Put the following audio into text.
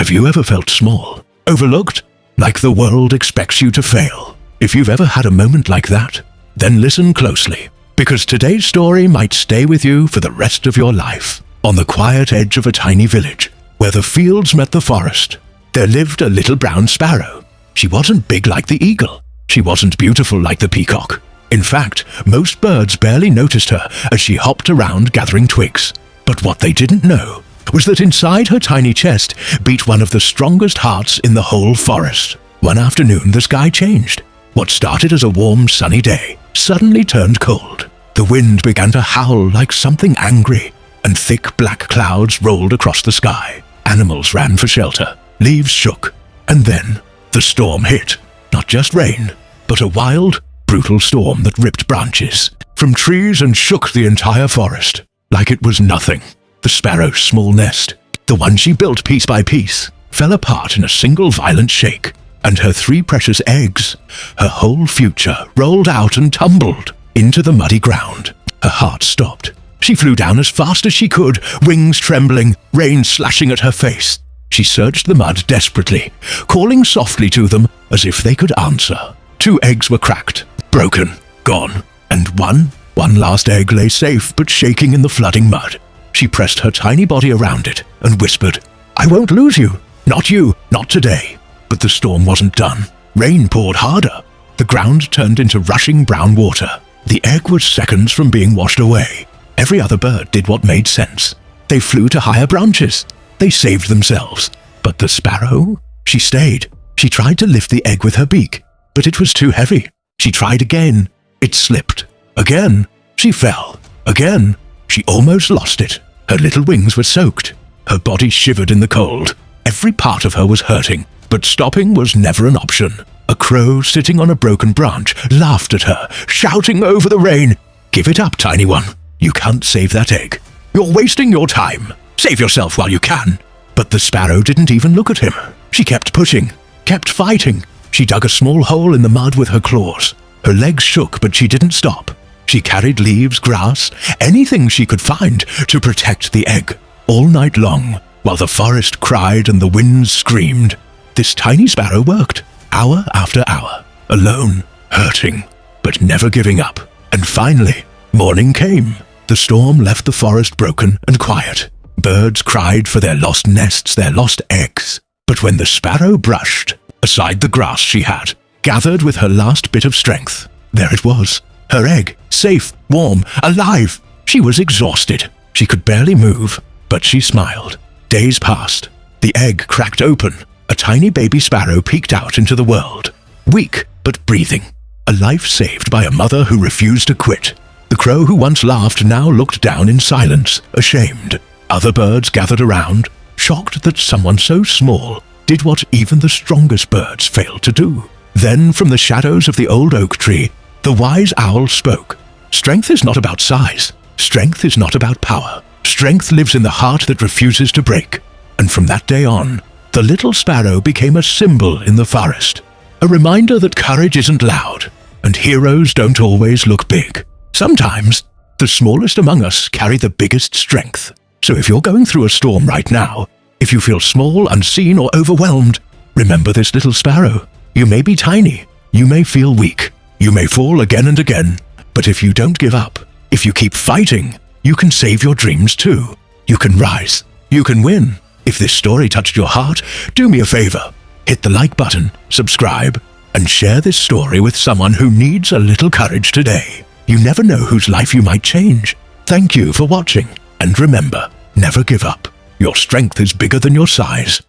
Have you ever felt small, overlooked, like the world expects you to fail? If you've ever had a moment like that, then listen closely, because today's story might stay with you for the rest of your life. On the quiet edge of a tiny village, where the fields met the forest, there lived a little brown sparrow. She wasn't big like the eagle. She wasn't beautiful like the peacock. In fact, most birds barely noticed her as she hopped around gathering twigs. But what they didn't know was that inside her tiny chest beat one of the strongest hearts in the whole forest. One afternoon, the sky changed. What started as a warm, sunny day suddenly turned cold. The wind began to howl like something angry, and thick black clouds rolled across the sky. Animals ran for shelter, leaves shook, and then the storm hit. Not just rain, but a wild, brutal storm that ripped branches from trees and shook the entire forest like it was nothing. The sparrow's small nest, the one she built piece by piece, fell apart in a single violent shake, and her 3 precious eggs, her whole future, rolled out and tumbled into the muddy ground. Her heart stopped. She flew down as fast as she could, wings trembling, rain slashing at her face. She searched the mud desperately, calling softly to them as if they could answer. 2 eggs were cracked, broken, gone, and one last egg lay safe but shaking in the flooding mud. She pressed her tiny body around it and whispered, "I won't lose you. Not you, not today." But the storm wasn't done. Rain poured harder. The ground turned into rushing brown water. The egg was seconds from being washed away. Every other bird did what made sense. They flew to higher branches. They saved themselves. But the sparrow? She stayed. She tried to lift the egg with her beak, but it was too heavy. She tried again. It slipped. Again. She fell. Again. She almost lost it. Her little wings were soaked. Her body shivered in the cold. Every part of her was hurting, but stopping was never an option. A crow sitting on a broken branch laughed at her, shouting over the rain, "Give it up, tiny one. You can't save that egg. You're wasting your time. Save yourself while you can." But the sparrow didn't even look at him. She kept pushing, kept fighting. She dug a small hole in the mud with her claws. Her legs shook, but she didn't stop. She carried leaves, grass, anything she could find to protect the egg. All night long, while the forest cried and the winds screamed, this tiny sparrow worked, hour after hour, alone, hurting, but never giving up. And finally, morning came. The storm left the forest broken and quiet. Birds cried for their lost nests, their lost eggs. But when the sparrow brushed aside the grass she had, gathered with her last bit of strength, there it was, her egg, safe, warm, alive. She was exhausted. She could barely move, but she smiled. Days passed. The egg cracked open. A tiny baby sparrow peeked out into the world, weak but breathing. A life saved by a mother who refused to quit. The crow who once laughed now looked down in silence, ashamed. Other birds gathered around, shocked that someone so small did what even the strongest birds failed to do. Then, from the shadows of the old oak tree, the wise owl spoke. Strength is not about size. Strength is not about power. Strength lives in the heart that refuses to break. And from that day on, the little sparrow became a symbol in the forest. A reminder that courage isn't loud, and heroes don't always look big. Sometimes, the smallest among us carry the biggest strength. So if you're going through a storm right now, if you feel small, unseen, or overwhelmed, remember this little sparrow. You may be tiny, you may feel weak, you may fall again and again, but if you don't give up, if you keep fighting, you can save your dreams too. You can rise, you can win. If this story touched your heart, do me a favor. Hit the like button, subscribe, and share this story with someone who needs a little courage today. You never know whose life you might change. Thank you for watching, and remember, never give up. Your strength is bigger than your size.